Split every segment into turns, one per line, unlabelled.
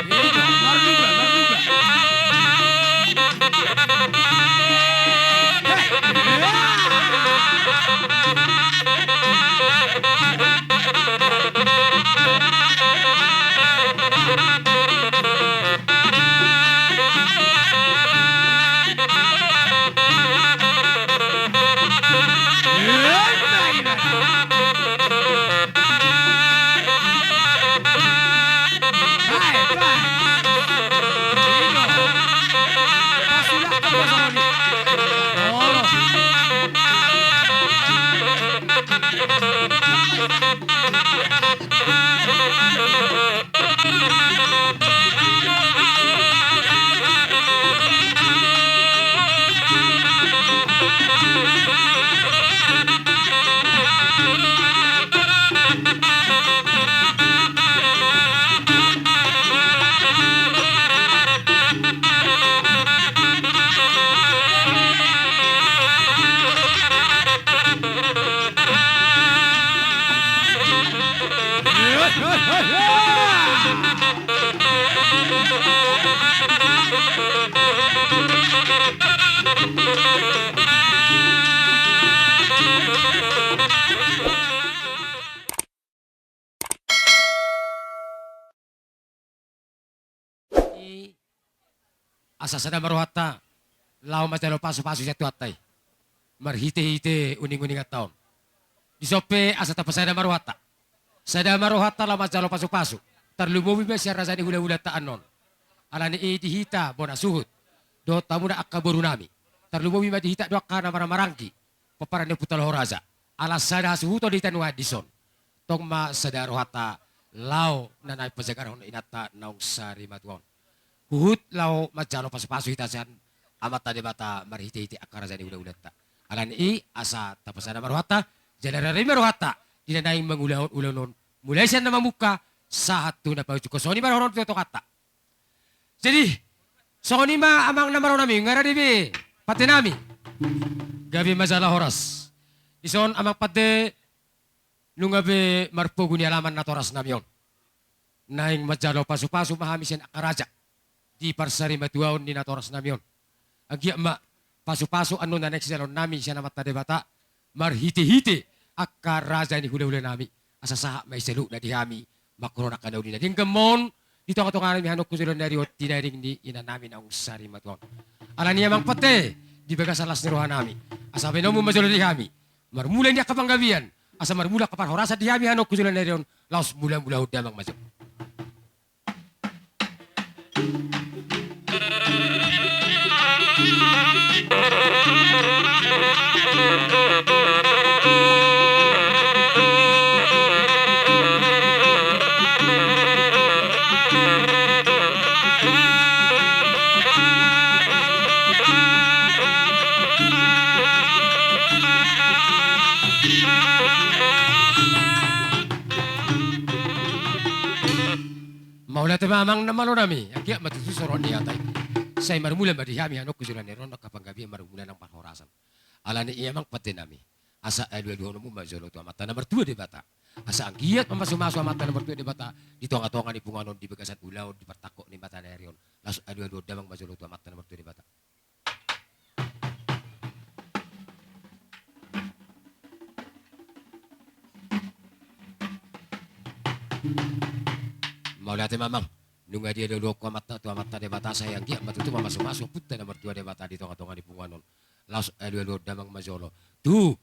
Itu, marduga, marduga. Asa sada maruhata, lao matalo paso-paso sa tuatay. Marhite-hite uning-uning at taon. Disope asa tapasada maruhata. Sada maruhata la matalo paso-paso. Tarlumuwi ba siya rasa ni hula-hula taan non. Ala ni dihita bona suhut. Do tamu na akaburu nami. Tarlumuwi ma dihita do akana maramarangki. Paparan ni putal horaza. Ala sada suhuto di tanwa dison. Tong ma sada rohata lao na naipasagaron inata naung sari matuon. Huhut lao majalo pasu-pasu hitasan amat tadi bata marhiti-hiti akara zani udah-udah ta. Alan asa tapasana maruhata jalarari maruhata dinanaing mengulaon-ulaon mulai siya na mamuka saat tu na paucuko soni maroon to kata. Jadi soni ma amang namaro nami ngara dibi pati nami gabi masalah horas. Ison amang pati nungabe marpugu ni alaman na toras namion. Naing majalo pasu-pasu mahamisin akaraja. Di parsari matuaon ni natoras namion. Agya ma, paso-paso ano na next salon nami siya na matade bata, marhiti-hiti akaraza ni hula-hula nami. Asasaha may salu na dihami, makro na kanaw ni na. Dinggamon, dito ang katunganan mi hanok ko sila na riot, tinaring ni ina namin ang sari matuaon. Ala niya mang pate, di baga salas ni roha nami. Asabi na mo majulo dihami, marmula niya kapanggabian, asa marmula kapar horasa dihami hanok ko sila na rion, laos mula-mula udamang majulo. Maula te mamang na malo nami, agya matutusuron niya tayo. Say marmula madihami hanok kusulan ni ron nakapanggabi marmula ng panhorasan. Ala ni iya mang pati nami. Asa elu-elu mo majolo to amata na mertua di bata. Asa ang giyat mamasumaso amata na mertua di bata. Dito ang atongan ni punganon di bagasan ulaw di partako ni bata na erion. Las elu-elu damang majolo to amata na mertua di bata. Maula te mamang. Nunga dia dulu ko mata tu mata de bata sayang dia matutu masuk putta nomor 2 de bata di tonga-tonga di punganon. Laos elu damang majolo. Tu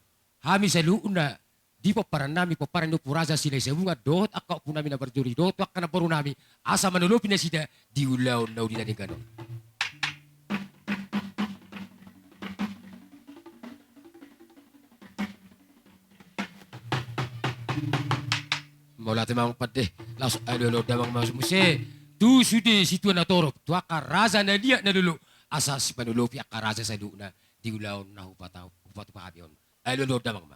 hami seluna di poparan nami poparan no puraza sila sebunga dot akak pun nami na berjuri dot akak na baru nami asa manulupi na sida di ulau nau di nadingkanon. Maula te mamang pade laos elu damang masuk muse. Tu sudah situ na torop, tu akaraza na dia na dulu. Asas panulupi akaraza sa na di ulaw na hupataw, hupatu pa abiyon. Ay lulod damang ma.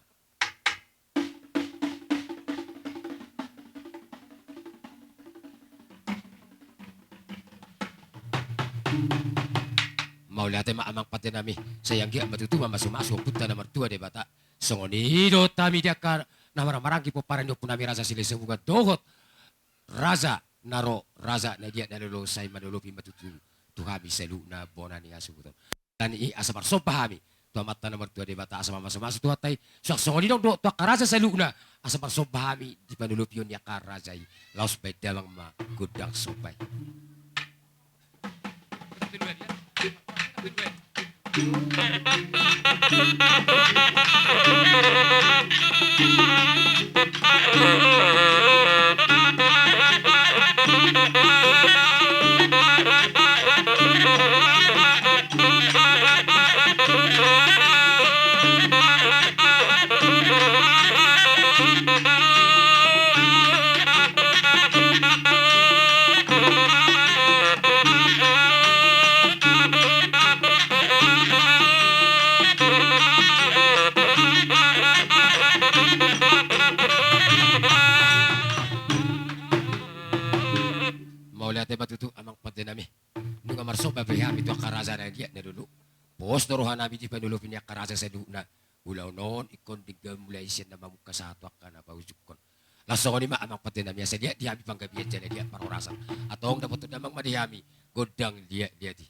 Maulate maamang pati nami, sayang gia matutuma masumaso punta na martua de bata. Songonido tami dia ka na marang-marang kipo para nyo punami rasa sila sa bugat dohot. Raza naro raza na dia nalulo say manulupi matutul tuhami sa na bona ni asubuton. Dan i asa marso pahami tu mata nomor 2 di bata asa mama sama tu hatai sok songoni dong do tu karaza sa na asa marso pahami di panulupi ya karazai laos baik dalang ma gudang sopai. Lihat batutu amang padenami nunga marso babehami tu karaza na dia na dulu bos doruhan nabi di panulu pinya karaza sa na ulaw non ikon digamulay siya na mamuka sa atwak ka na paujukon laso ko ni ma amang padenami sa dia diami panggabiyan dyan dia parorasan atong dapat namang madihami godang dia di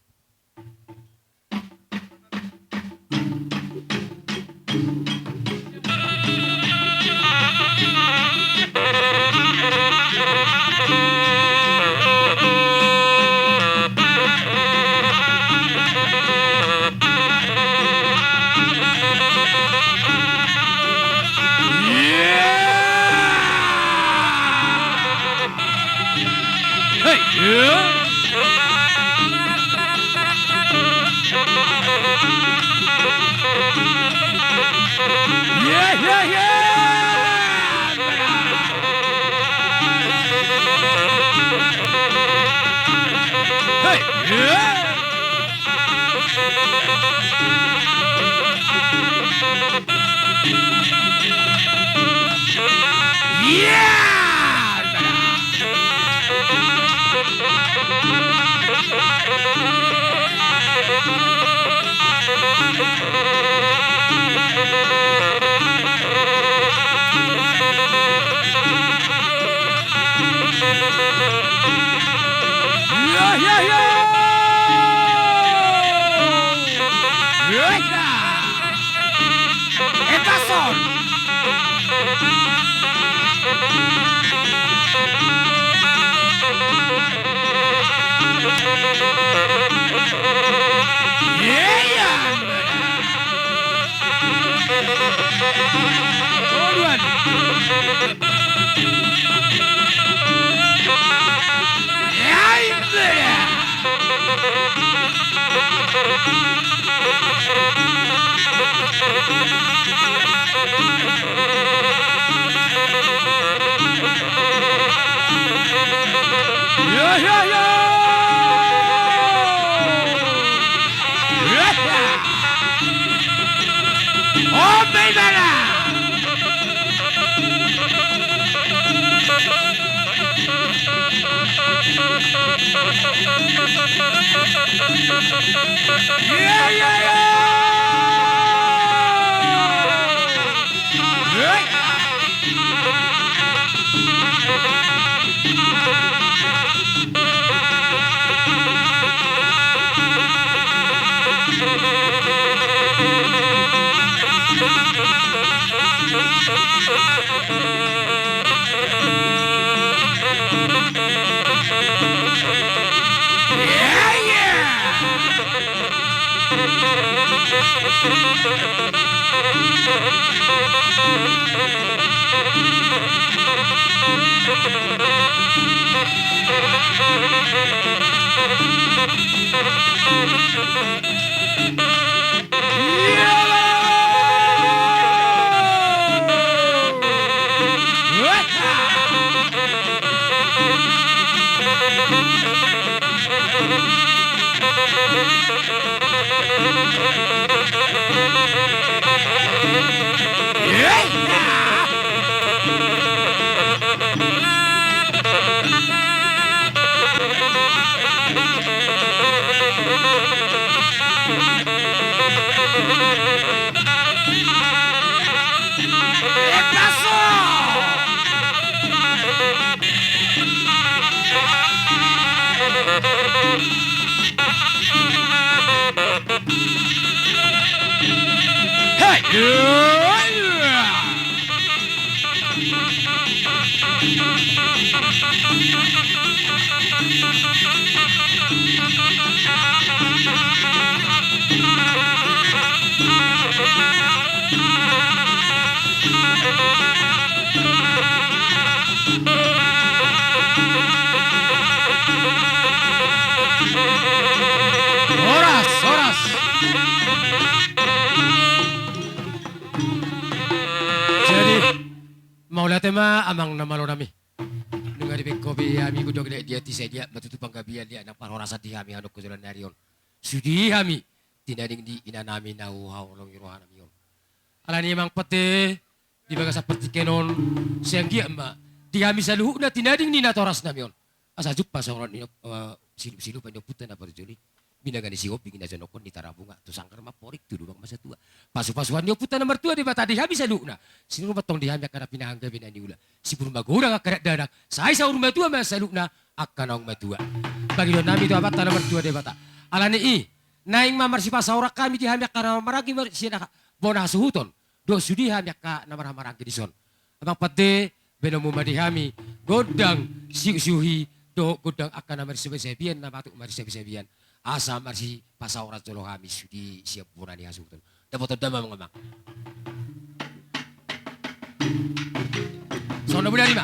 Horas, horas. Jadi, mau lihat tema amang nama lo nami. Dengar di kopi ami ku dog dia tisa dia batutu panggabian dia nang parorasa di kami anu kujulan narion. Sudi kami tinading di inanami nau hau long irohan ami yon. Alani emang pete di baga seperti kenon siang dia emak di kami saluhu na tinading ni natoras nami yon. Asa jupa sa orang ni silu panyo putan apa joli. Binaga ni siop bikin aja nokon di tarabunga tu sangkar ma porik tu duduk masa tua. Pasu-pasuan dia putan nomor tua di bata di kami saluhu na. Sinu batong di kami akan pinahangga binani ula. Si burung bagora akarat dadak. Saya sa urang tua ma saluhu na akan ang matua. Bagi don nami tu apa nomor tua di bata. Alani i naing mamar si pasaurak kami di kami akan maragi siya bona suhuton. Do sudi kami akan namar maragi di son. Abang pate benomu madi kami godang siuhi do godang akan namar sebesebian na batuk mari sebesebian. Asa marsi pasaurat jolo kami sudi siap burani hasuton. Dapat dama mengemang. Sono bulan 5.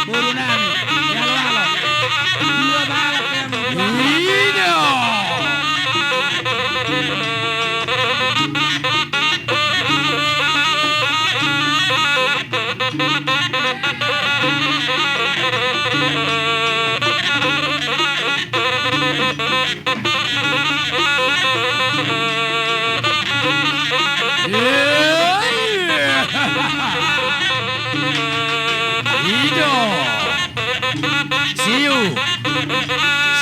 Buru nami, yalo-yalo. Dua balap yang
Ido. Siu.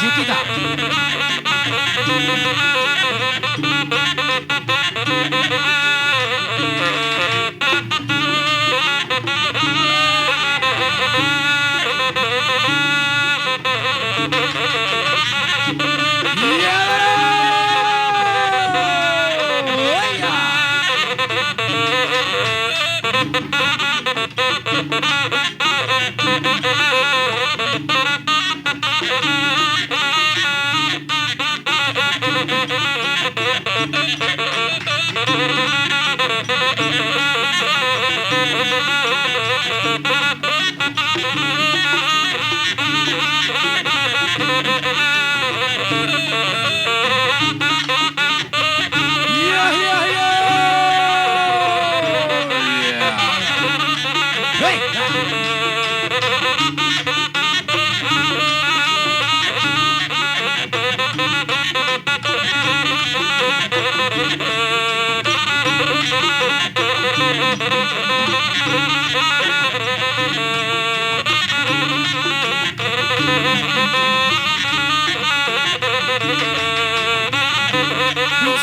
Siu kita.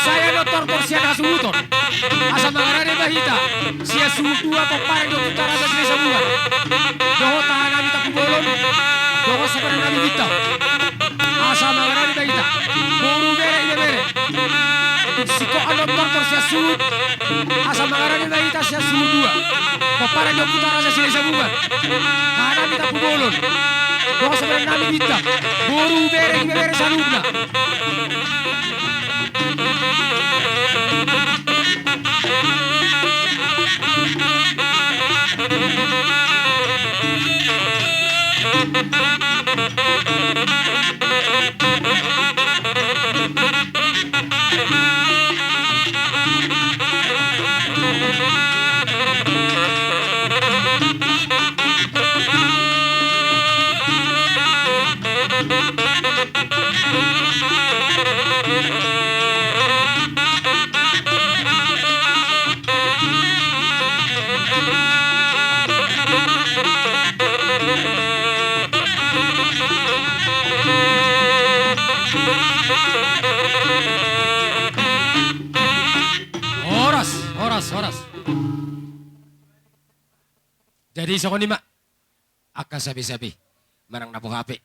Saya dokter Torsiana Suhuton. Asa mangarane bahita. Sia suhu dua pepare do putara sa sini semua. Doho tahan nabi tapi bolon. Doho sekarang nabi kita. Asa mangarane bahita. Boru bere ide bere. Siko alo dokter sia suhu. Asa mangarane bahita sia suhu dua. Pepare do putara sa sini semua. Tahan nabi tapi bolon. Doho sekarang nabi kita. Boru bere ide bere salubna. Thank you. oras. Jadi sa ni ma, aka sabi-sabi, marang napo hape,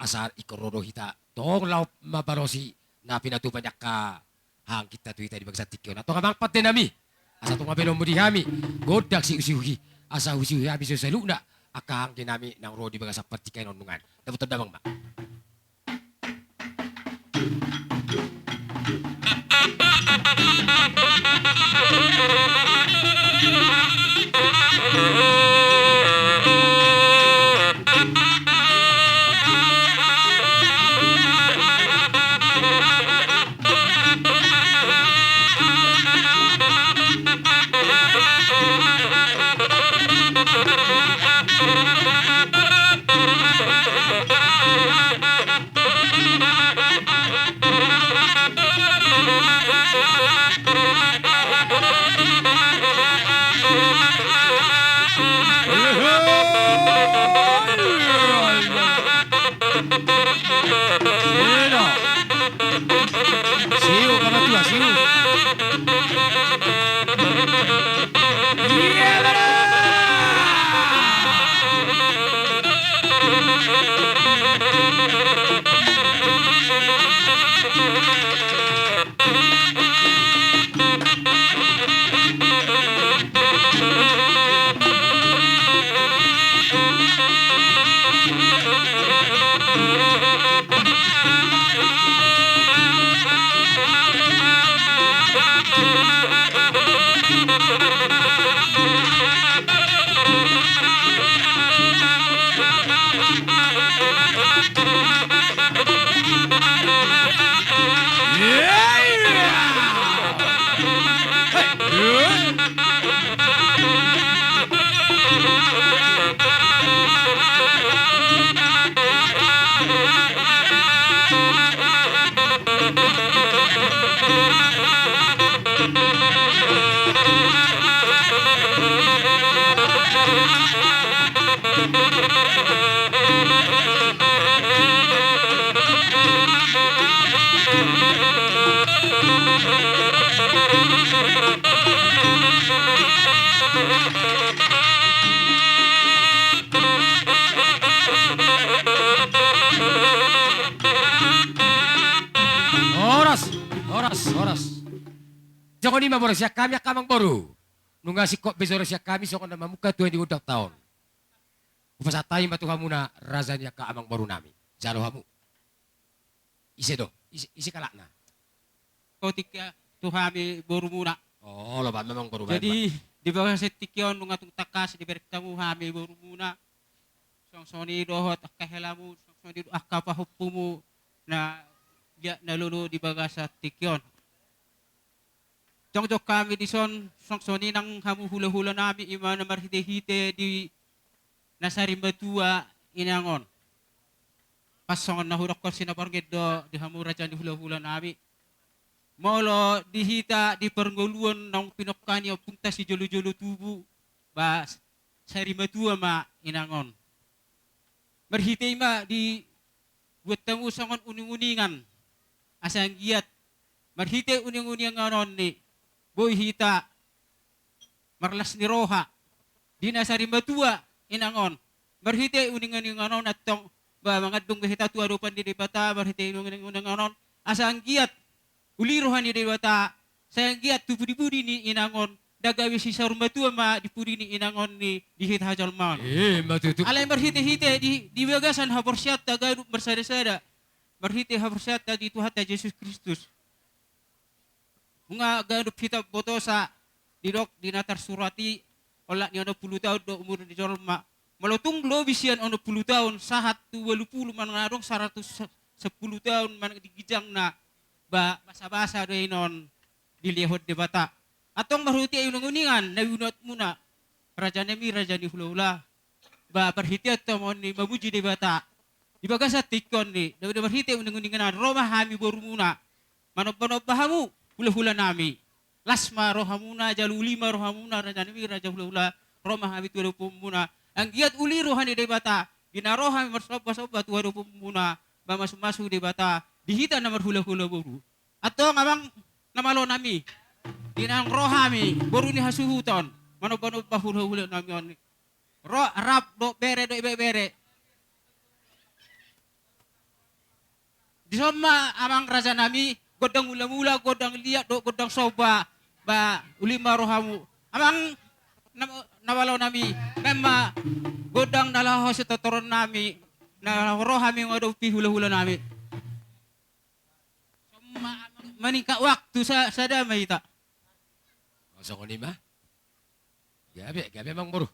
asar ikororo hita, tong law mabarosi na pinatupanyak ka hang kita tuita di bagsat tikyo na to kamangpat din nami. Asa tong mabelong mo di hami, godak si usihuhi, asa usihuhi hami sa saluna, aka hang kinami ng rodi baga sa partikay nonungan. Dapat damang ma. Bueno. Siu ka ba tuwa, siu? Oras, oras, oras. Joko ni maboro siya kami akamang boru. Nunga si kok besoro siya kami so na mamuka tuan di udak taon. Upasatay matuhamu na razanya ka amang boru nami. Jalo hamu. Ise do, isi kalak na.
Kotika tuhami boru muna.
Oh, loba memang boru
Jadi di bawah setikyon nung atong takas di bertamu hami boru muna. Songsoni dohot akahelamu, songsoni akapahupumu na dia nalulu di bawah sa tikyon. Jok kami di songsoni nang hamu hula-hula nami imana marhite-hite di nasari batua inangon. Pasongan nahurok ko sinaparngit do di hamu raja di hula-hula nami. Molo dihita di perngoluan ng pinokani o punta si jolo-jolo tubu ba sari batua ma inangon. Marhite ma di buat tamu sangon uning-uningan asang giat. Marhite uning-uningan anon ni boy hita marlas ni roha di nasari batua inangon. Marhite uning-uningan anon at tong ba mga dung hita tua rupan di bata marhite uning-uningan anon asang giat ulirohan ni dewata sayang giat tu pudi-pudi ni inangon dagawi si sarumbatua ma di pudi ni inangon ni dihit hajal man.
Matutup.
Alay marhite-hite di bagasan haborsyat tagay bersada-sada. Marhite haborsyat di Tuhan Yesus Kristus. Mga gadup hita boto sa didok dinatar surati ola ni ano 10 tahun do umur di jorma. Malotong lobisian ano 10 tahun sahat tu 80 man ngarong 110 tahun man digijang na ba basa-basa doinon dilihod di bata. Atong marhuti ay uningan na yunot muna. Raja nemi raja ni hula-hula. Ba perhiti at tamon ni mamuji di bata. Di baga sa tikon ni. Daw marhiti uningan Roma hami boru muna. Manop-manop bahamu hula-hula nami. Lasma rohamuna jalulima rohamuna raja nemi raja hula-hula. Roma hami tuwa muna. Ang giat uli rohani di bata. Ginarohami marsoba-soba tuwa muna. Ba masu-masu di bata. Dihita na marhula-hula boru. Ato ngamang namalo nami. Inang rohami, baru ni hasuhuton. Mano-mano pahula-hula namin. Rap, do bere, do ibe-bere. Di sama amang raja nami, godang mula-mula, godang liat, do godang soba, ba ulima rohamu. Amang nawalaw nami, memang godang nalaho sa totoron nami, na rohami nga do pihula-hula nami. Manika waktu sa damay ta.
Masa ko ni ma? Gabi mang buru.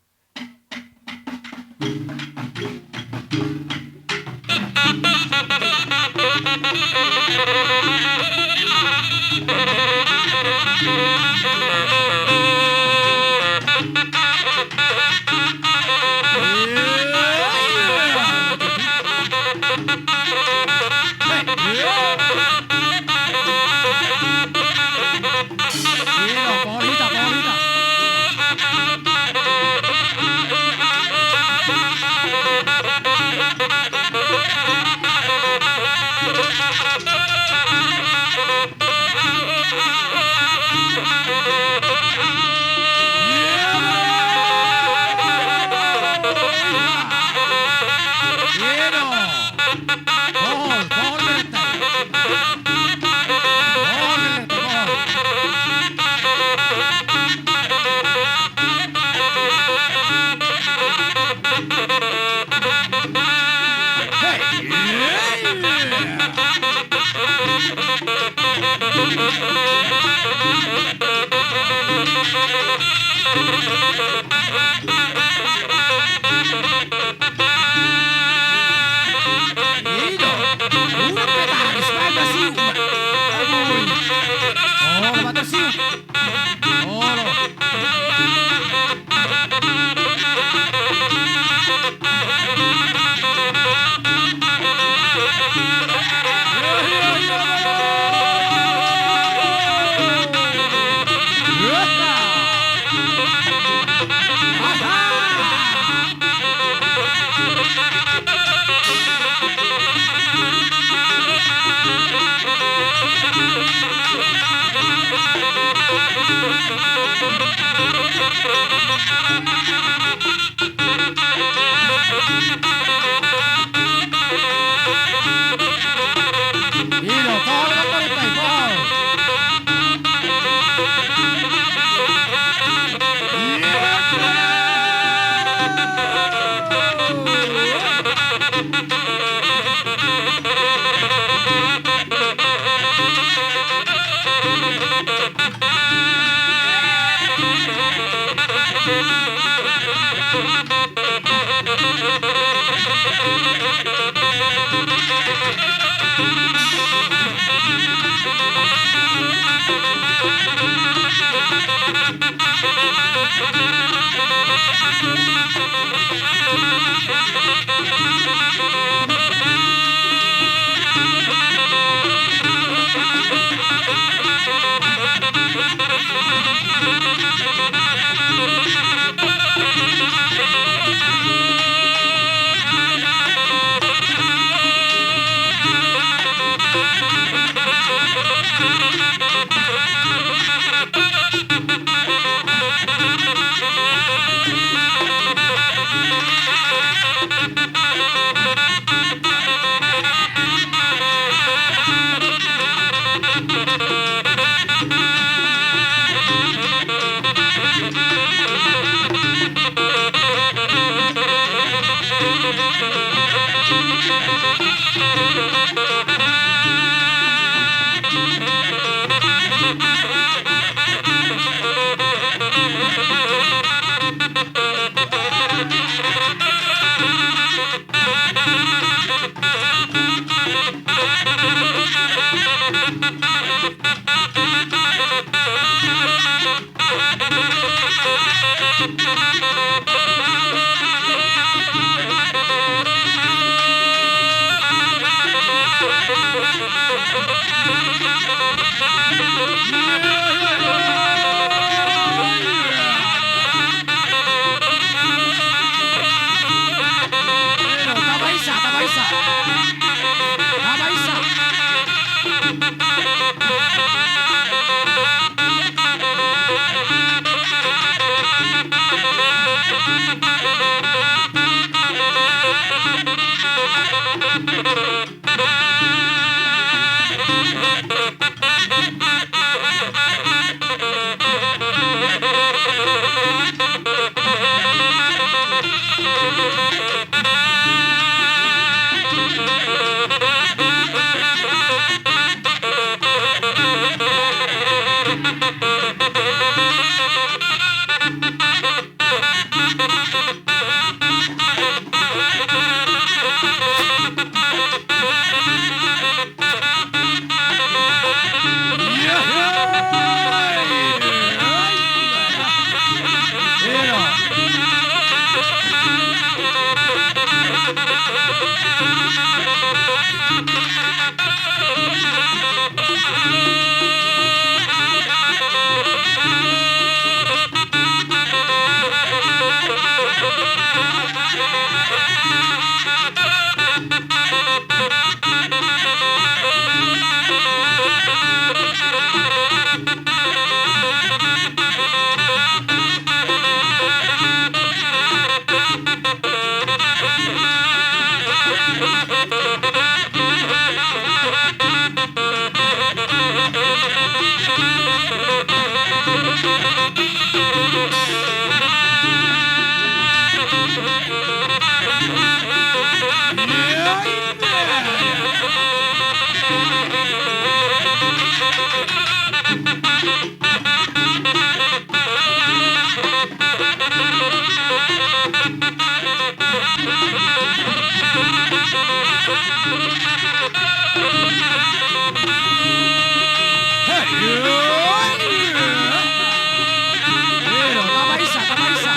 Tambah isa, tambah isa.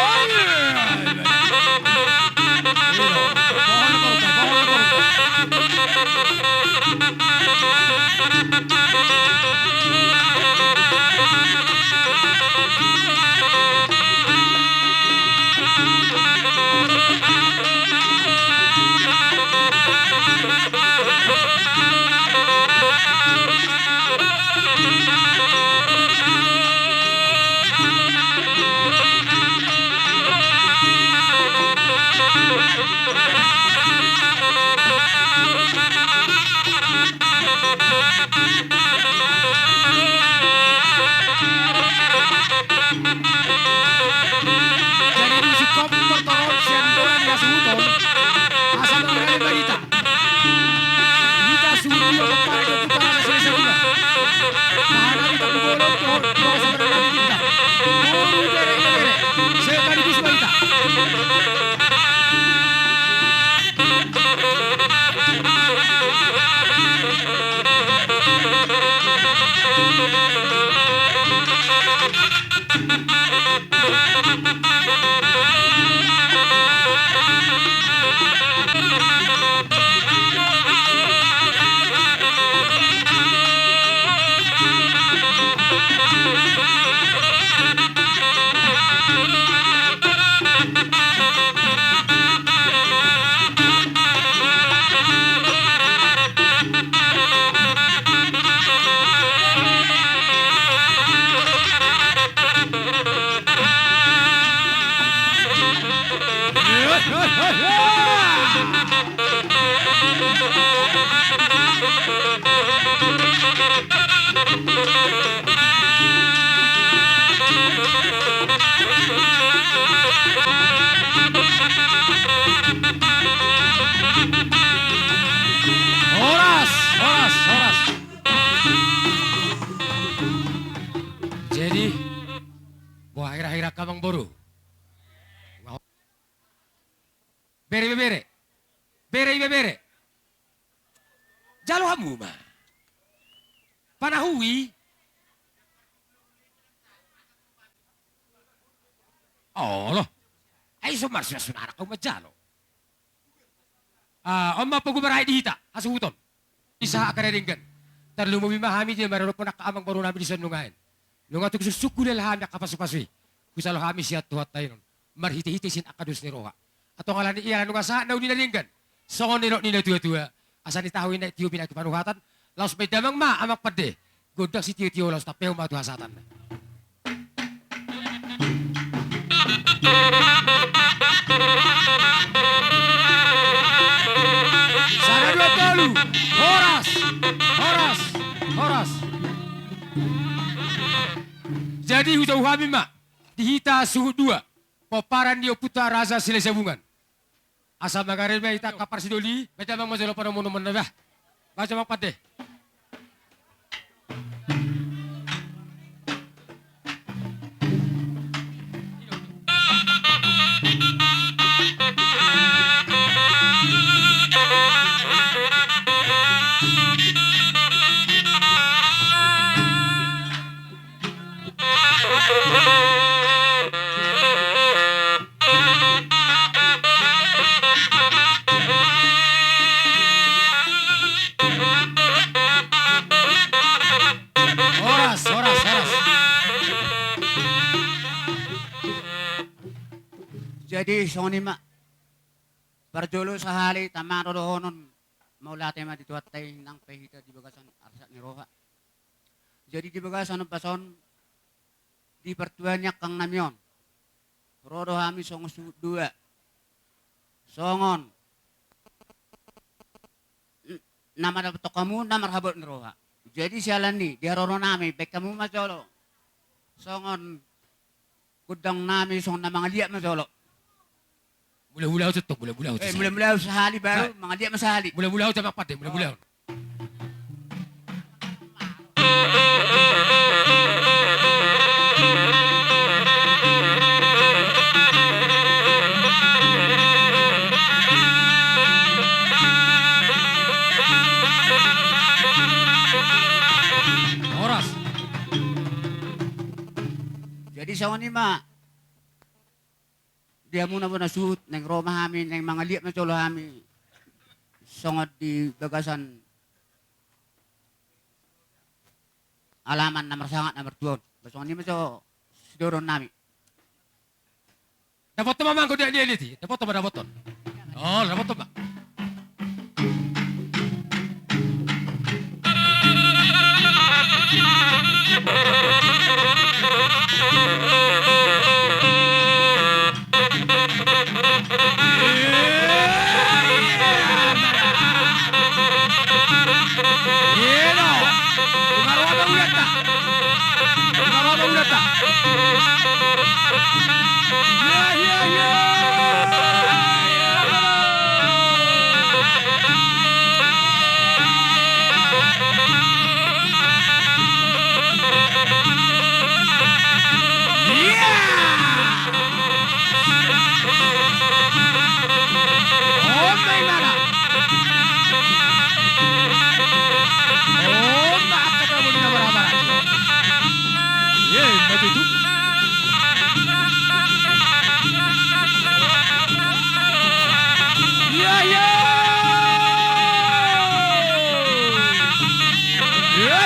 Pohon korupta.
Jadi musik komputer toron sentuhan ya suhuton. Asal mengenai berita. Kita suhu yang kepala yang putara dan selesai bulan. Karena kita bergolong pohon pohon sebenarnya kita. Pohon bere. Sekaligus berita. Horas. Jadi, buah akhir-akhir kamang boru. Bere. Jalo hamu ma. Panahui. Oh loh. Ay sumar sunara kau majalo. Oma pagumaray dihita, asuhuton. Isa akareringgan. Tarlo mo bimahami di marunong po nakaamang baru namin di sanungain. Nung ato susukul lahami kapasupasui. Kusalo kami siya tuhat tayo nun. Marhiti-hiti sin akadus ni Roha. Ato nga lang iyan nung asa na uninaringgan. So nino nila tua-tua. Asa ni tahuin na itiyo pinagpanuhatan. Laos may damang amak pade. Godak si tiyo-tiyo laos tapeo matuhasatan na. Sana dua tolu. Horas. Jadi hujau kami mak. Dihita suhu dua. Paparan dia putar rasa sila sabungan. Asal magarin ba ita kapar sidoli. Baca bang masalo para mono menabah. Baca bang pade.
Jadi soni ma parjolo sa hali tamaro dohonon maulate ma dituatay ng pehita di bagasan arsat ni Roha. Jadi di bagasan ng pason di pertuanya kang namyon. Rodo hami song dua. Songon. Nama dapat kamu nama rahabot ni Roha. Jadi sialan ni dia rono nami baik kamu majolo. Songon kudang nami song na mga liat majolo.
Mula-mula tutok, mula-mula.
Mula-mula sa hali baru, mga liat masahali.
Mula-mula sa pade, mula-mula. Horas.
Jadi sa ni ma dia muna suot ng Roma kami, ng mga liap na cholo kami. Songot di bagasan alaman na marsangat na martuon. Basta hindi mo so sidoron namin.
Dapat to mamang ko di aliti. Dapat to ba dapat to? Oh, dapat to ba? Yeah! Oh, may mana. Oh, makakatawa din na maramaran. Mati itu. Ya, ya. Ya.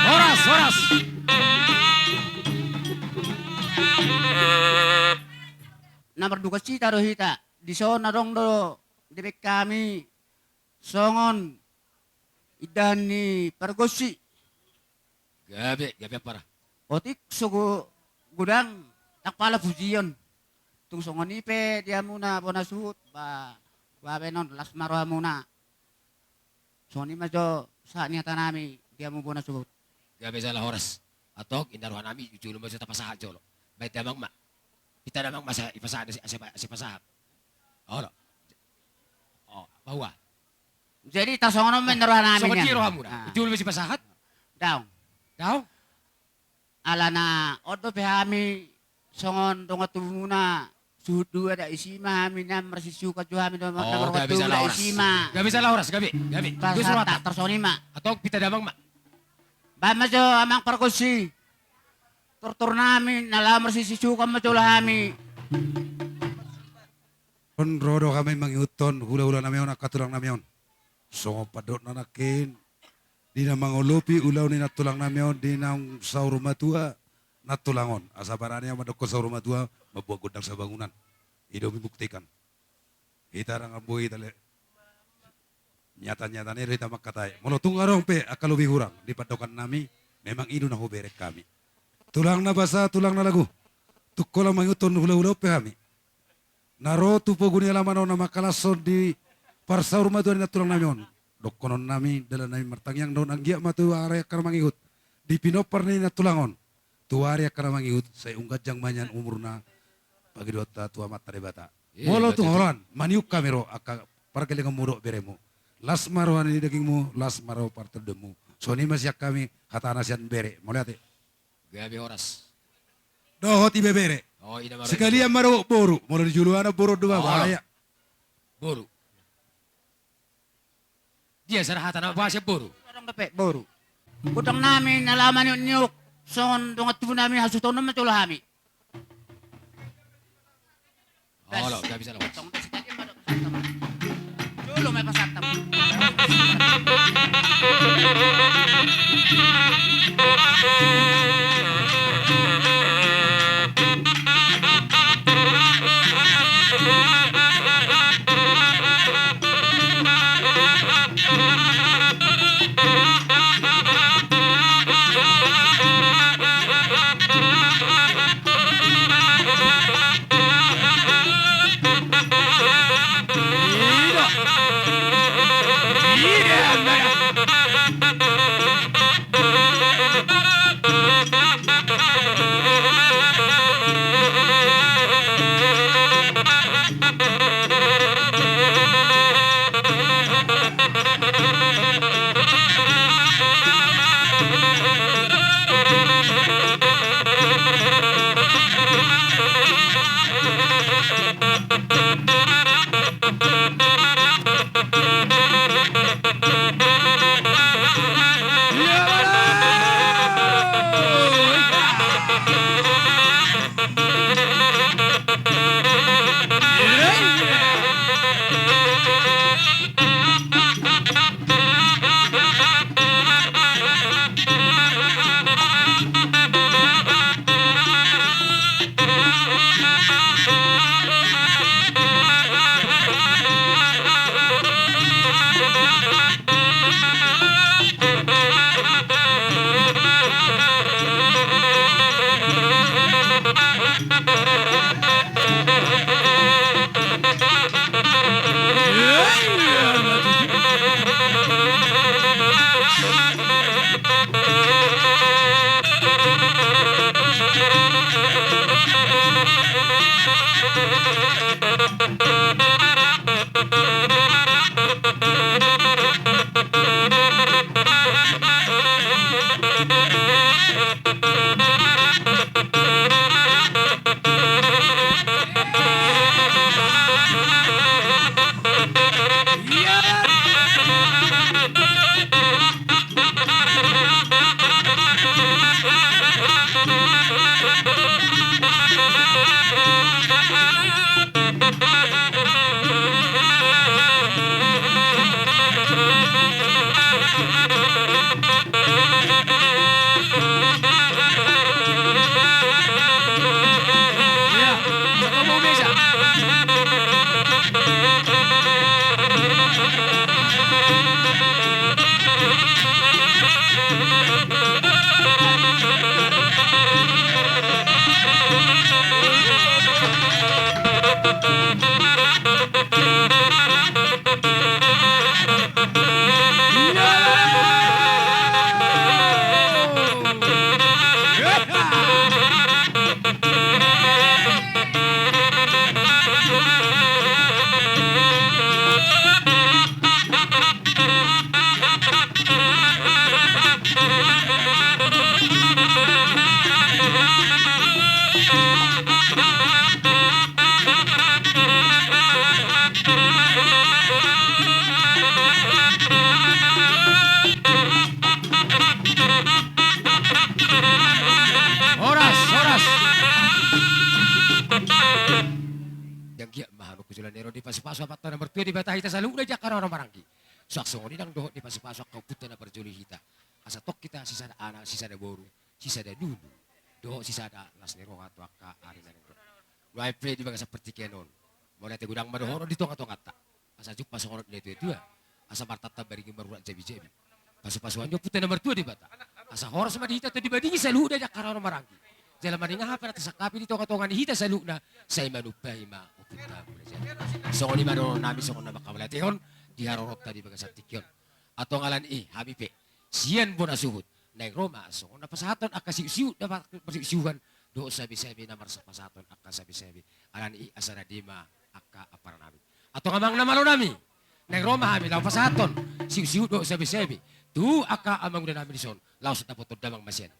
Horas, horas.
Na berduka cita rohita. Di sana dong do. Dibek kami. Songon. Idan ni pergosi.
Gabi para.
Otik sugu gudang. Takpala fujion. Tung songon ipe dia muna bonasut. Ba benon las marwa muna. Soni majo sa niata nami dia mu bonasut.
Gabi salah horas. Atok indaruhan nami julo mo sa tapasahan jolo. Bait damang ma. Kita namang masa ipasahan si pasahan. Oh, oh, bawa.
Jadi tasongon men naruhan namin
So
yan.
kiro mo na. Julo mo si pasahan.
Daw.
Daw.
Ala na odo pe hami songon donga muna sudu ada isima hami na marsisuka jo hami do
Oh, gabi
tu
salah
la
horas.
isima.
Gabi salah horas, gabi. Gabi. Gusto
Pasal
mo
tak
ta.
tersoni ma.
Atok pita damang ma.
Ba majo amang perkusi. Turtur namin nala marsisuka mo jo hami.
On rodo kami mangiuton hula-hula namion akatulang namion. So padot na nakin. Di na mangulupi ulaw ni natulang namion di na saur matua natulangon. Asa baranya madoko saur matua mabuag gudang sa bangunan. Ido mibuktikan. Kita rang amboy tali. Nyata-nyata ni rita makatay. Molotung arong pe akalubi hurang di padokan nami memang ido na huberek kami. Tulang na basa, tulang na lagu. Tukko lang mangiuton hula-hula pe kami. Naro tupo guni alaman na makalason di parsaur matu na tulang namion. Dokonon nami dala nami martangyang daun anggia matu area karamangihut. Di pinopar ni na tulangon. Tu area karamangihut sa unggat jang manyan umur na pagi dua tua mata bata. Molo tu horan maniuk kamero aka pargali muro beremu. Las marohan di dagingmu, las maro parterdemu. So ni masyak kami kata nasian bere. Mau lihat
Gabi horas.
Dohot ibe bere.
Oh, ina maro.
Sekalian maro boru. Molo di juluan boru dua
Oh.
bahaya.
Boru. Dia sarahatan na bahasa boru.
Orang dapat boru. Gudang namin nalaman yun nyuk. Songon donga tu namin hasuton naman jo hami.
Oh, lo, gabi salah horas.
Tong desi tadi madok pasakta. Dulu may pasakta.
Oras, oras. Yang gia mahalo kusulan nero di pasu-pasu apa nomor 2 di batahita sa luna jakara orang marangki. Sakso ni nang doho di pasu-pasu kau puta na perjuli hita. Asa tok kita sisa da anak, sisa da boru, sisa da dulu. Doho sisa da las nero atau akka ari na nero. Wai pre di baga seperti kenon. Mau nate gudang madohoro di tonga-tonga ta. Asa juk pasongorot ni itu ya. Asa martata barigi marurat jabi-jabi. Pasu-pasuan nyo puta nomor 2 di bata. Asa horas ma dihita to di badingi sa luda jakara orang marangki. Jalan maninga hapa na tasakapi di tonga-tonga ni hita sa luna. Say manupai ma upunta mo na siya. So ni maroon namin so na makawalati hon. Di harorok tadi baga sa tikyon. Ato ngalan habi pe. Siyan po na suhut. Naing Roma so na pasahaton aka siu-siu na parsisiuhan. Do sabi-sabi na marsa pasahaton aka sabi-sabi. Alan asara dima aka apara namin. Ato ngamang namalo nami. Naing Roma hami law pasahaton. Siu-siu do sabi-sabi. Tu aka amang udah namin son. Law sa tapotod damang masyan.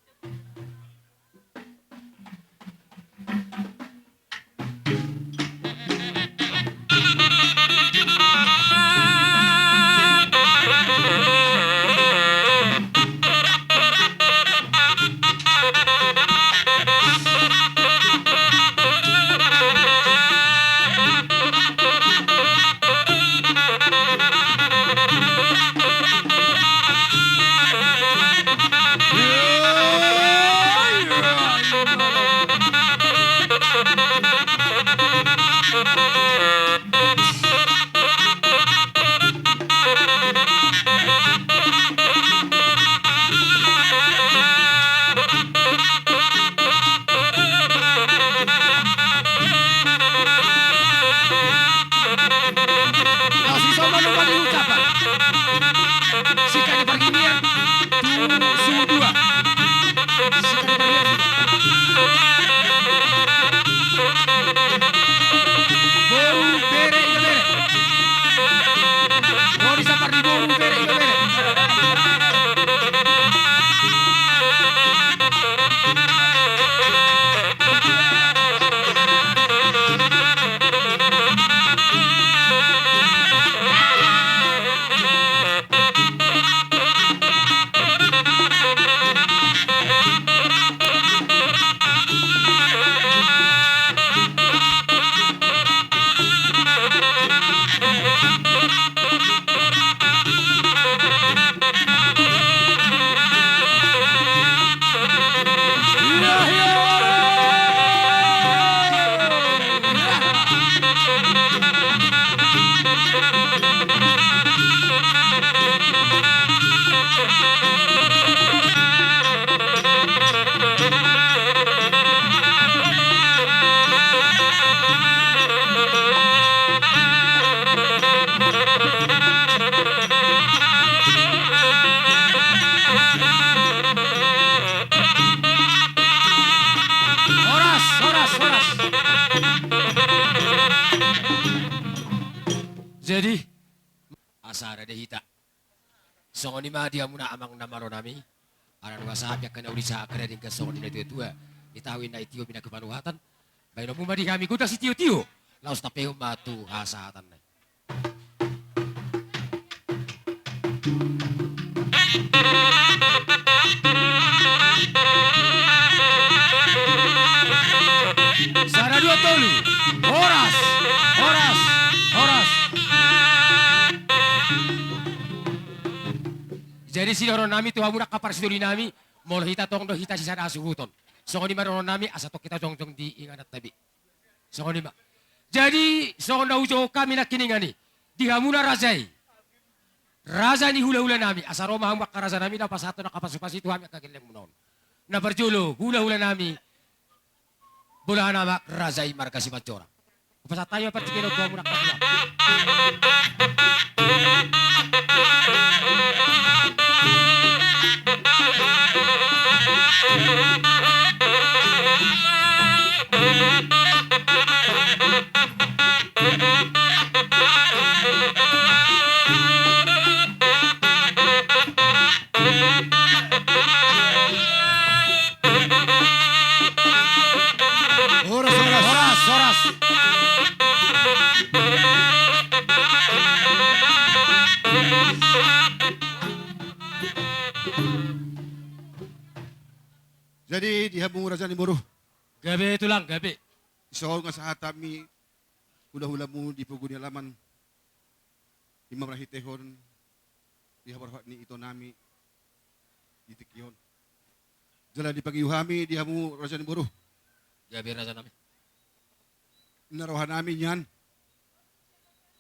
Jadi asara de hita. Songo ni dia muna amang namaro nami. Aran wasabi kana ulisa akara din kasongo ni tua. Itawin na itio bina kepanuhatan. Baino mumadi kami kuda si tio-tio. Laos tapeu matu hasatan na. Sara dua tolu. Horas. Horas. Horas. Jadi si doron nami tuha muna kapar si nami. Mol hita tong do hita si sada asuguton. Songo ni maroon nami asa to kita jong di inganat tabi. Songo ni ma. Jadi songo na ujo kami na kiningani. Dihamuna rajai. Raza ni hula-hula nami, asa Roma hambak karaza nami na pasato na kapasupas itu kami kagilang munon. Na berjulo, hula-hula nami, bulahan nama Raza Marga si Macora. Pasat tayo pa tikino buang muna kapila. Oras.
Jadi dihabung raja ni Moro.
Gabi itu lang, gabi.
Isohol nga sa hatami, hula-hula mo di puguni alaman. Imam rahitehon, dihabarhat ni ito nami, ditikihon. Jala di pagiyuhami, dihamu raja ni Moro.
Gabi Raza nami.
Narohan namin yan.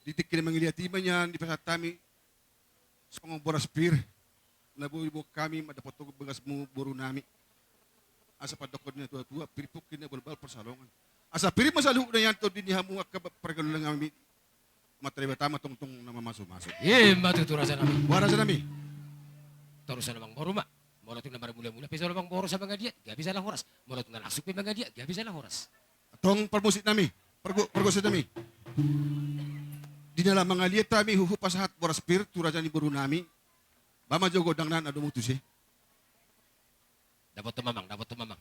Ditik na mga iliatiman yan, di pasatami. Sa mga boraspir, nabubuk kami, madapotog bagas mo buro nami. Asa padokod na tua-tua, piripok na balbal persalongan. Asa pirip masaluh na yan, to din hamu ak pergalo lang kami. Matriba tama tungtung na mamaso-maso.
Matutu Raza nami.
Wara sa nami.
Tarusan namang boruma. Molotung na mula-mula, piso namang boro sa mga diat, gabi sa lang oras. Molotung na lasuk mga diat, gabi sa lang oras.
Atong parmusit nami, pargosit nami. Dinala mga liat kami, huhupasahat boraspir, turajan ni buru nami. Bama jogo dang nan adumutus eh.
Dapat tumamang.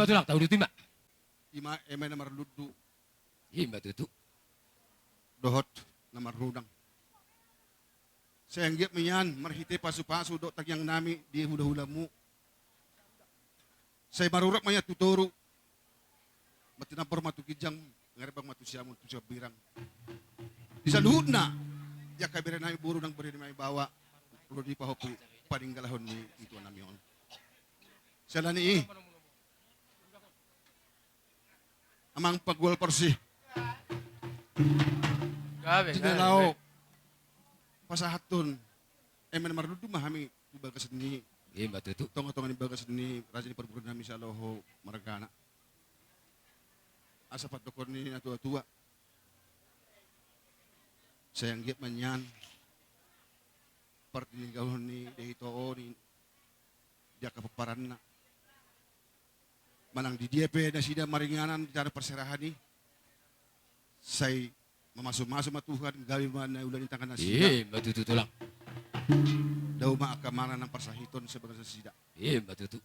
tulak tahu itu mak.
Ima emay na marludu.
Himba tutu.
Dohot na marunang. Sa anggap miyan, marhite pasu-pasu do tagyang nami di hula-hula mo. Sa marurak maya tuturo. Matinampor matukidjang ngaribang matusyamon tu siya birang. Di sa luhod na, ya kabira namin buro ng bari na may bawa. Pero di pa hopi paninggalahon ni ito namin yun. Sala ni amang pagwal parsi.
Gabe.
Tinalaw pasahaton. Man marudu mahami bagas ni
Himba tutu.
tonga-tonga ni bagas ni raja ni perburuan namin sa loho maragana. Asa patokor ni natua-tua. Sayang git man yan. Partinigahon ni dehito ni dia kapaparan na. Manang di DP na sida maringanan di tanah perserahan ni. Say mamasuk-masuk matuhan gawi man na ulan tangan na sida.
Himba tutu tulak.
Daw maakamana ng parsahiton sa bagas sa sida.
Himba tutu.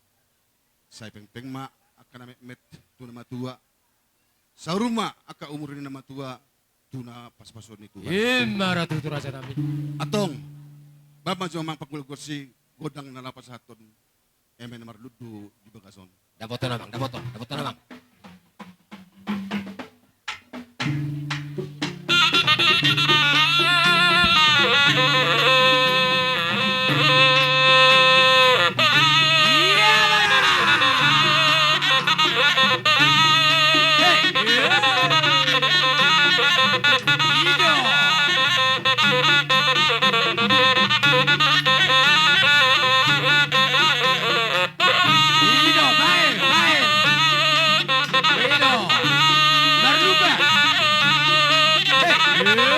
Say pengpeng ma akan met tuna matua. Sa rumah aka umur ni na matua tuna paspason ni Tuhan.
Himba tutu rasa namin.
Atong baba jo mang pagulgod si godang nalapas haton. Emen marludu di bagason.
Dapoto na bang, dapoto na bang. Ido, bail, bail. Ido, berubah. Iya.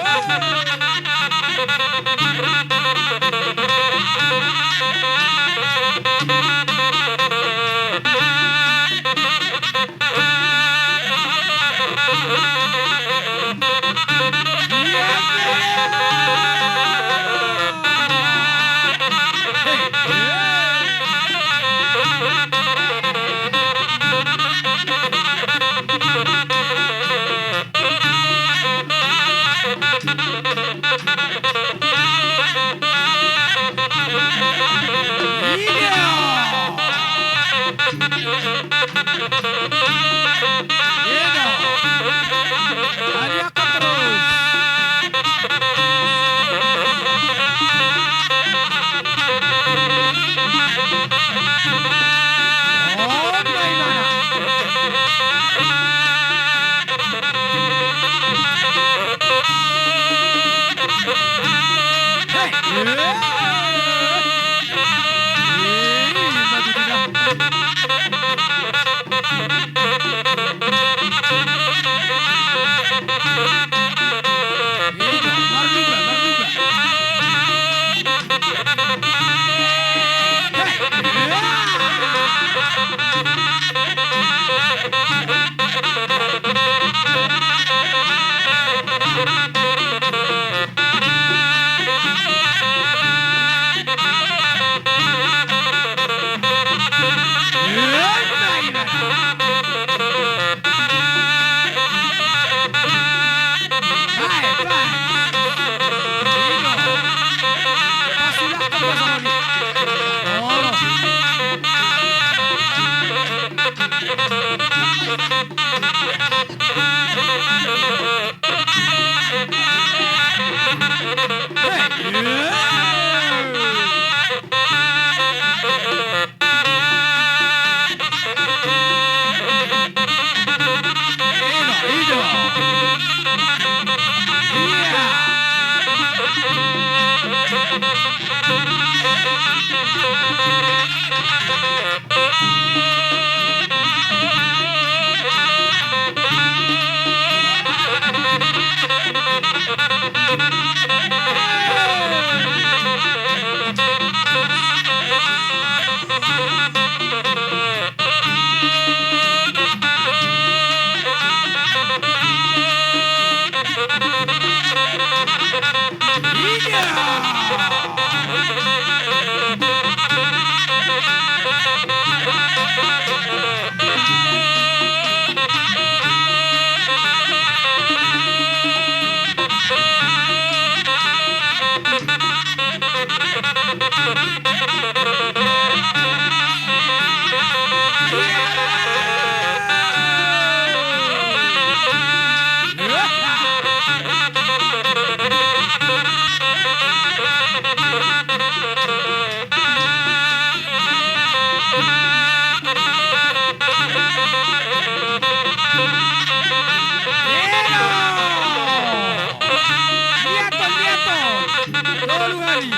Luhari.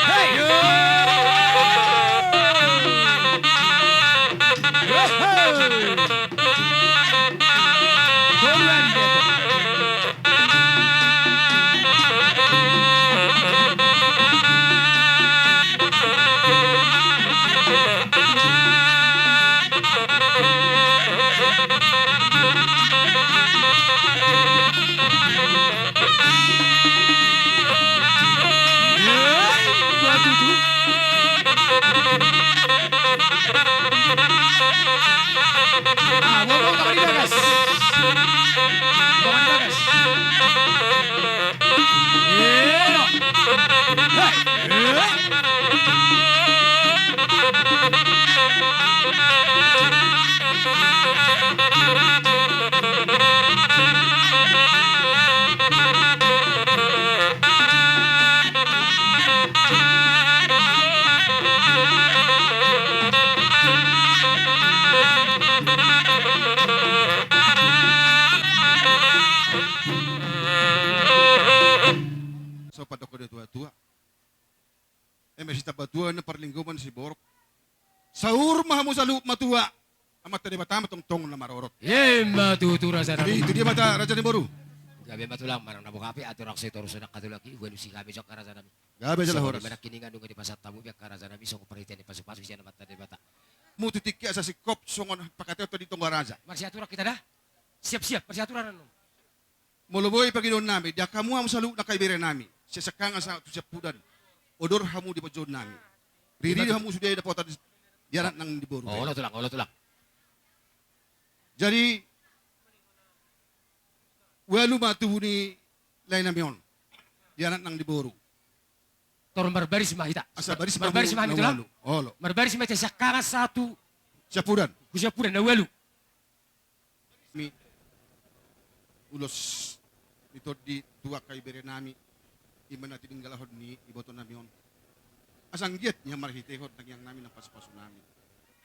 Hey! Luhari dito. Matutu. Wow, tak dibagas. Bawang dibagas.
So padok ko tua-tua. Mesita batua na parlingguman si Borok. Saur mahamu salu matua. Amat tadi batama tong na marorot.
Matutu rasa
Jadi itu dia mata Raja ni Boru.
Gabi matulang marang nabu kapi atur aksi torus nak katulaki ugan usi kami sok karaza nami.
Gabe jala
So,
horas.
menak kiningan dunga di pasar tamu biak karaza nami sok perhatian di pasu-pasu siya na mata di bata.
Mu titikya sa si Kop songon pakateo to ditong Raja.
Marsi aturak kita dah. Siap-siap marsi aturan anu.
Muluboy paginon nami, dia kamu am salu na kaibiran nami. Sesakanga sa siap pudan. Odor hamu di pojod nami. Riri hamu sudah ada potan diarat nang di Boru.
Oh, lo tulang.
Jadi walu matu ni lain namion. Diarat nang di Boru.
Torun barbaris mahita.
Asa baris
barbaris mahita tulang.
Olo.
Barbaris mahita sakara satu
Siap pudan.
kusya pura na walu.
Mi ulos ito di tuwa kaibiran nami. Iman natin yung galahod ni iboto namion. Asang giat niya marhitehod nagyang namin ng paspaso namin.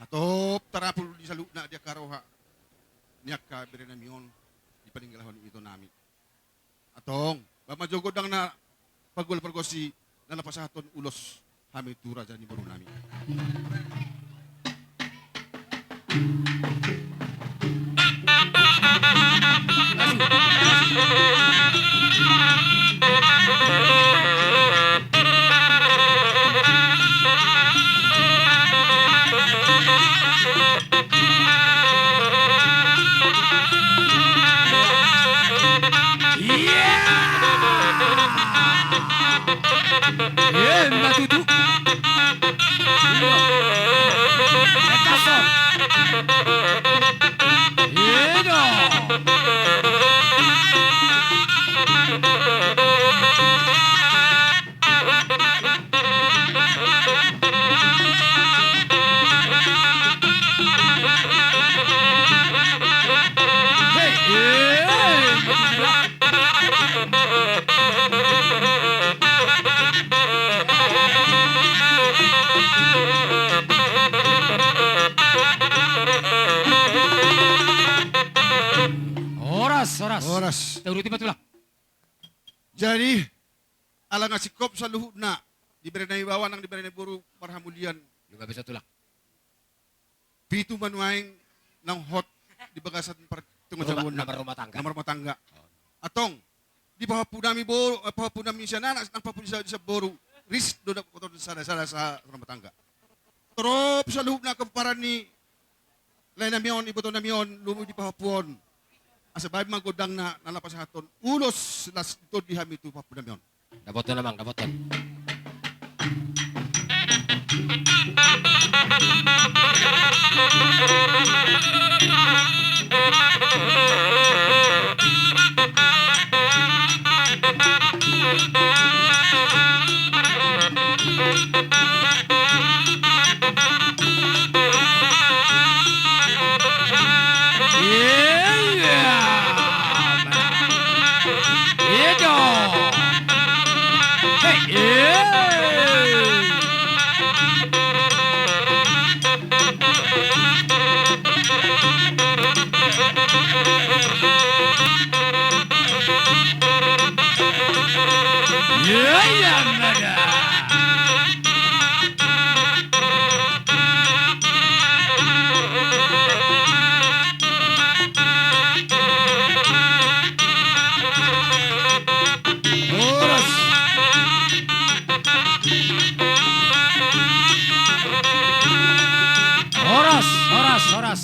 Hatop tarapul di salu na dia karoha. Niya kaibiran namion. Di paninggalahod ni ito namin. Atong, pamajogod ang na pagul-pagul si nalapasaton ulos hamitura dyan ni Boru namin.
Matutu. Ekaso. Ino.
Oras.
Tauruti pa tulang.
Jadi, ala nga si Kop sa luhod na, di ba na iwawan ang di ba na Boru marhamulian,
Luga bisa tulang.
pitu manuaing ng hot, di ba kasan tungod sa buwan na.
Nomor rumah tangga.
Nomor matangga. Atong, di ba po namin Boru, po namin siya nanas, nang papunin sa Boru, risk doon ako sa rumah tangga. Trop sa luhod na kamparan ni Lain namion, iboto namion, lumo di pahapuon. Asa bayi magodang na nalapas haton. Ulos las ito di hami tu papu namion.
Dapat na namang, dapat na. Ya mada. Oras. Oras.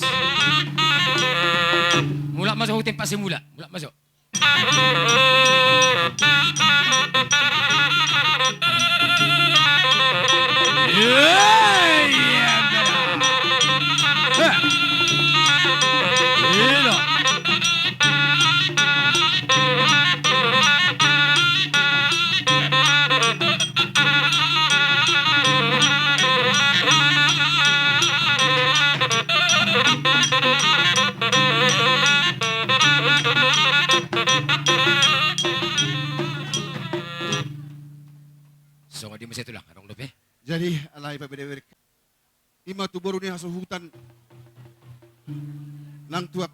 Mula masuk hutin pasti mula masuk. So, di masih itulah, arong lupi.
Jadi alay pa bede ima tu baru ni hasil hutan nang tuak.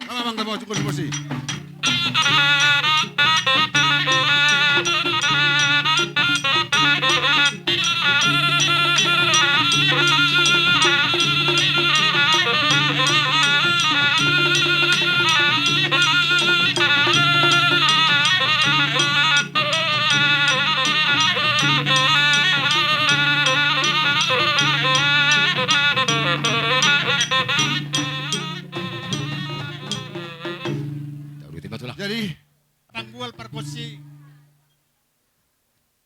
Mama mang damo cukup sih.
Urutin batu lah.
Jadi panggual parkosi.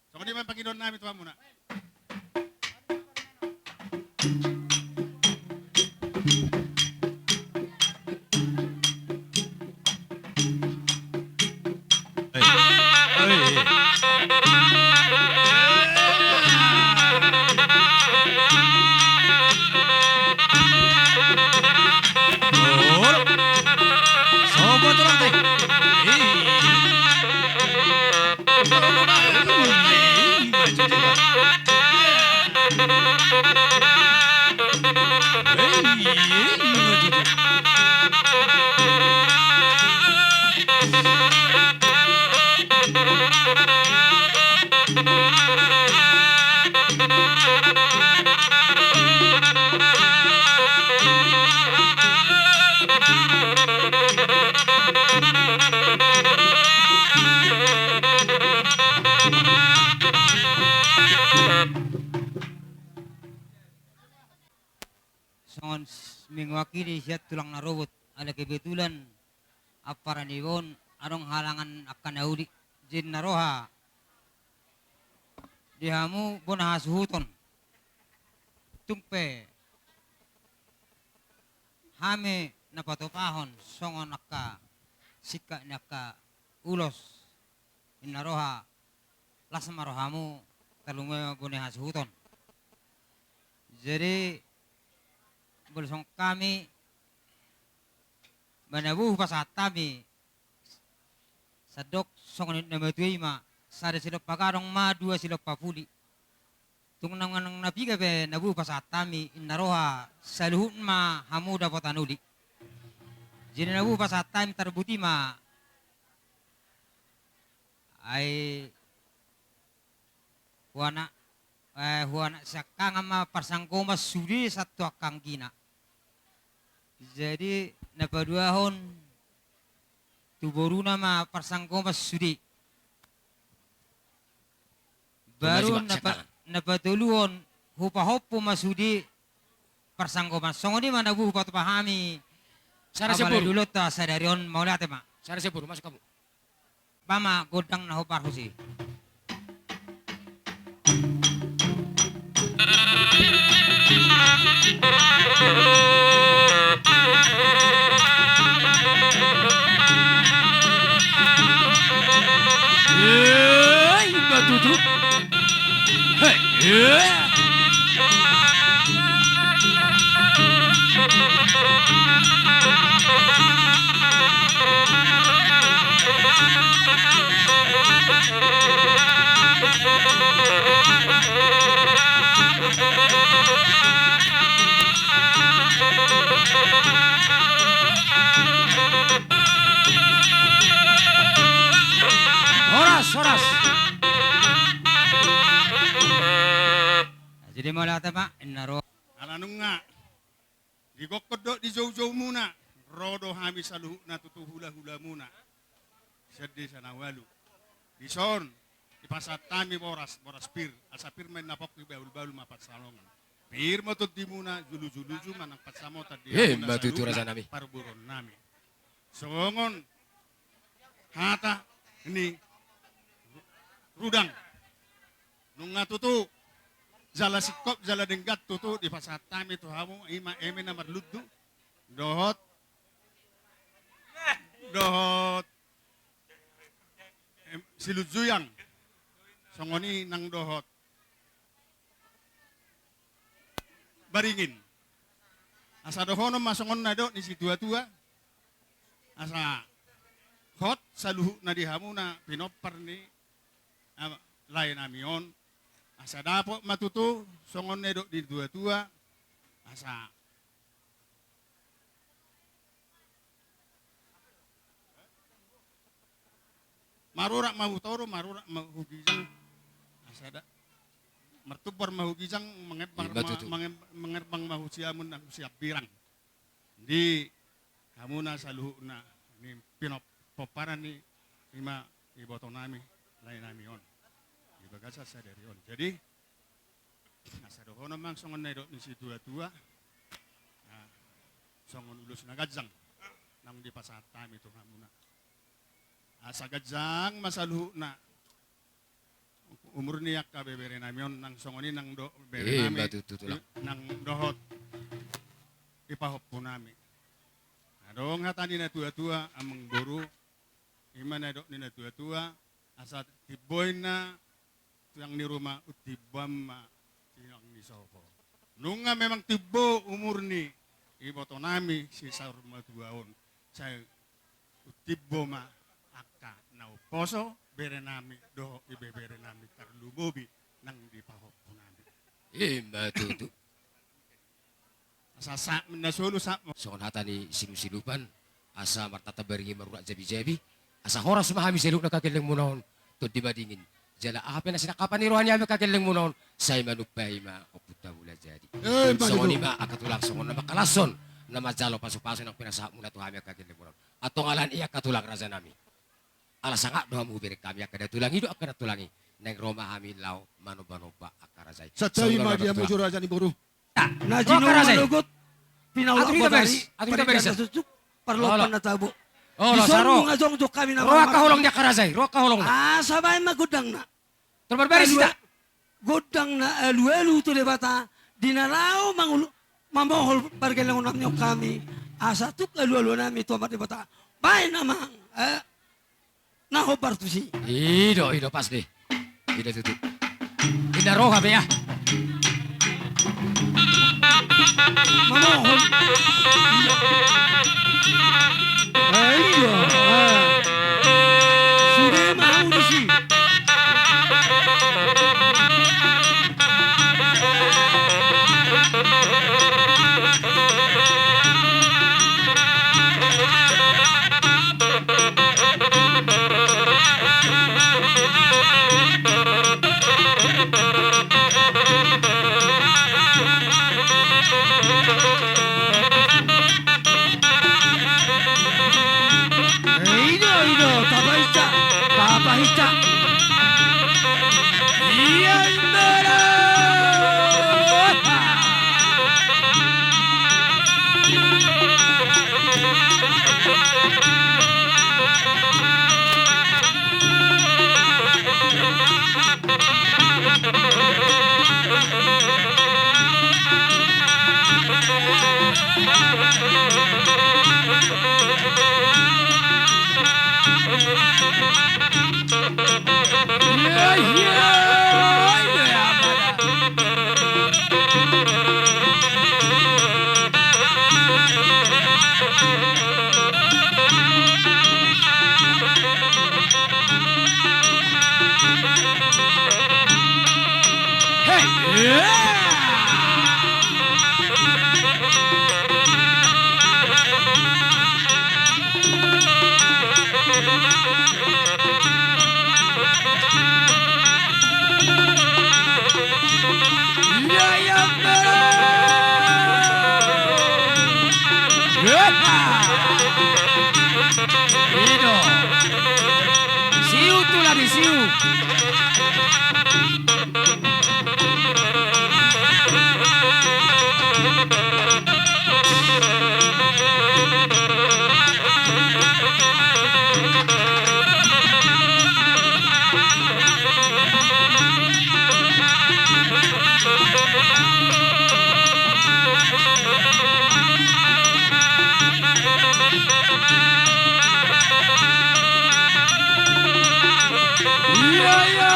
So kani man Panginoon namin tuwa muna.
Sobat orang teh.
Songon mengwakili siya tulang narobot ala kebetulan aparaniwon arong halangan akan nauli jin naroha dihamu bonahas huton tumpe hame napatopahon songon naka sika naka ulos inaroha lasamarohamu talunga bonahas huton jadi bersong kami manabuh pasat kami sadok songonit na matuima sada sila pagarong ma dua sila papuli tung nang nabiga be nabuh pasat kami inaroha saluhun ma hamu dapat anuli jadi nabuh pasat kami terbuti ma ay huana sakang ama parsangkoma sudi satu akang gina. Jadi napaduahon tuboruna ma parsangkoma sudi. Baru napatuluhon hupa-hopo masudi parsangkoma. Songoni mana bu hupa pahami.
Sara
Apalagi
sepur.
dulu ta sadarion maulate ma.
Sara sepur, masuk kamu.
Pama godang na hupar husi.
Batu. Hey, oras.
Jadi mau lihat apa? Naro.
Alanong nga, di gokodok di jauh-jauh muna, rodo hami sa luhu na tutuhula-hula muna. Siyadi sa nawalu. Di son, ipasat tami boras pir, asa pir may napok ni baul-baul mapat salongan. Pir mo di muna, julu-julu man ang patsamo tadi.
Matutura sa nami.
Parburon nami. Songon, hata, ini, rudang. Nung nga tutu, jala sikop, jala denggat tutu, di pasat tami tu hamu, ima eme na marludu, dohot, silujuyang, songoni nang dohot, baringin. Asa dohono masongon na do, ni si tua-tua, asa hot, saluhu na di hamu na pinopar ni, lain amion, asa dapo matutu songon nedok di tua-tua asa marurak mahutoro marurak mahugijang asa da mertupar mahugijang mengerbang mahusiamun na siap birang di hamuna saluhuna ni pinop poparan ni lima ibotong nami lain nami on bagasa sa dari on. Jadi asa dohono mang songon na do ni si tua-tua. Songon ulus na gadzang nang di pasatami to hamuna. Asa gadzang masaluhu na umur niyak ka bebere nami on nang songoni nang do bere nami nang dohot ipahop po nami. Adong hatani na tua-tua amang guru imana do ni na tua-tua asa tiboy na yang di rumah utibam yang di sopo. Nunga memang tibo umur ni iboto nami si sarma tuaon. Saya utibo ma akka nau poso bere nami do ibe bere nami tarlubobi nang di pahop nami.
Matutu.
Asa sa nasulu sa
Sokon hata ni silusilupan, asa martata beringi marunak jabi-jabi, asa horas mahami seluk na kakileng munaon, to di badingin. Jala apa na sinakapan ni Rohan yami kakileng munaon, say manupay ma oputa mula jadi. Sokon ima akatulak sokon na makalason, na majalo paso-paso ng pinasahap muna to hami kakileng munaon. Atong alan iya katulak raza nami. Alasa nga doha mo birik kami akada tulangi do akada tulangi. Neng Roma hami lao manoba-noba akarazay.
sa tayo madia mo juraja ni buru.
Na
Roka
jinong
Razay.
malugot, pinawak
Ato
mo
dito,
dari,
Beres. Ato dito, Beres.
susuk, parlopan na tabo.
Oh,
Bison
Lazaro.
mo nga jong kami na
Roa kahulong niya karazay, roa kahulong na.
sabay magudang na.
Terbarbari sita.
Gudang na elu-elu to debata, dinarao mamohol pargelangon namin kami. Asa tuk elu-elu namin to amat debata. Bay namang, naho partusi.
Ido pas deh. Ido tutu. Ina roha be ya.
Mamohol. Ayo. Sudah mau di sini. Ido, tapahica, tapahica. Iya, Imbera.
Ido. Siu tu lagi siu. Iya iya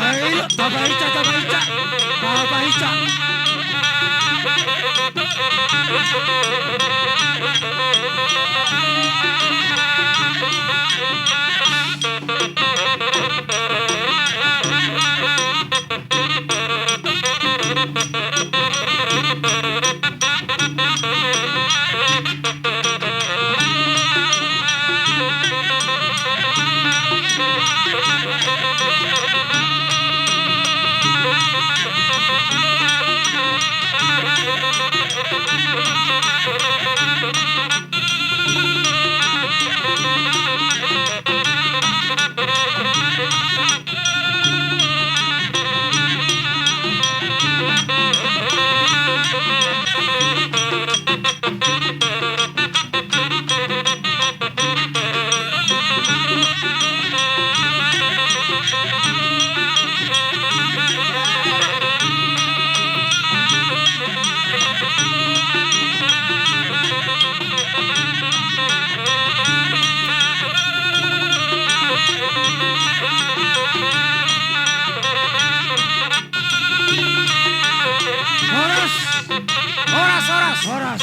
Ayo, Babaica, Babaica, Babaica. Horas, horas, horas, horas.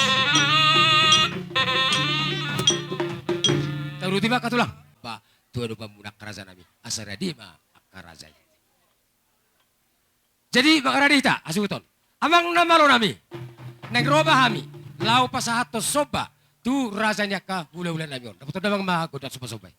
Taruh tiba katulang. Pak, tuh ada pemuda kerajaan kami. Asal di ma kerajaan. Jadi bakaradita asuton. Amang nama lo nami. Negroba kami. Lau pasahato soba. Tu rajanya ka hula-hula nami on. Dapat namang mahagodat soba-sobay.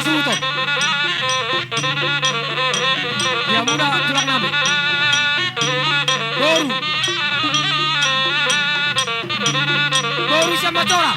pasuton. Dia muna tulang namin. Boru. Boru siya matora.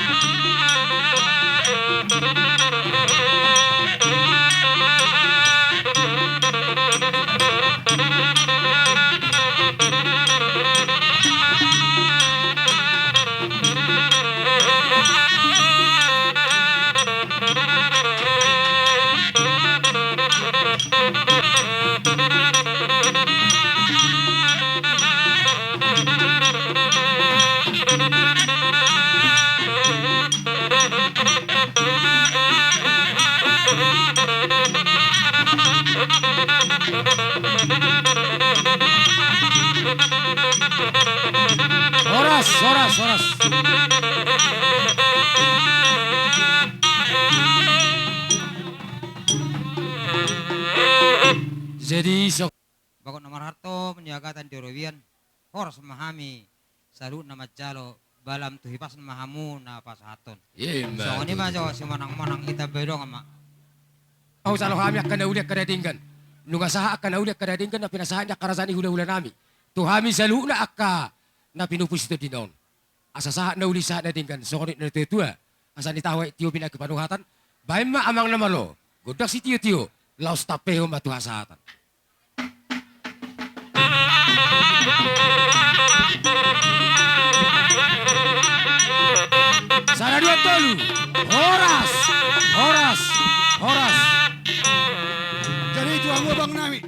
Oras. Jadi sok
Bakot nomor harto menjagatan di Robian. Horas memahami. Salut nama jalo. Balam tuhipas mahamu na pasahaton. So ini mah jawa si manang-manang ita bedong ama.
Au salo kami akan nauliak kadadinggan. Nunga saha akan nauliak kadadinggan na pinasahan niya karasani hula-hula nami. Tuhami saluna akka na pinupus ito dinon. Asa saha nauli saha na dinggan. So kunit na tuwa. Asa nitawa tiyo pinagkapanuhatan. Bayan ma amang namalo. Godak si tiyo-tiyo. Laos tapeho matuhasahatan. Sana dua tolu. Horas.
Jadi itu ang ubang namin.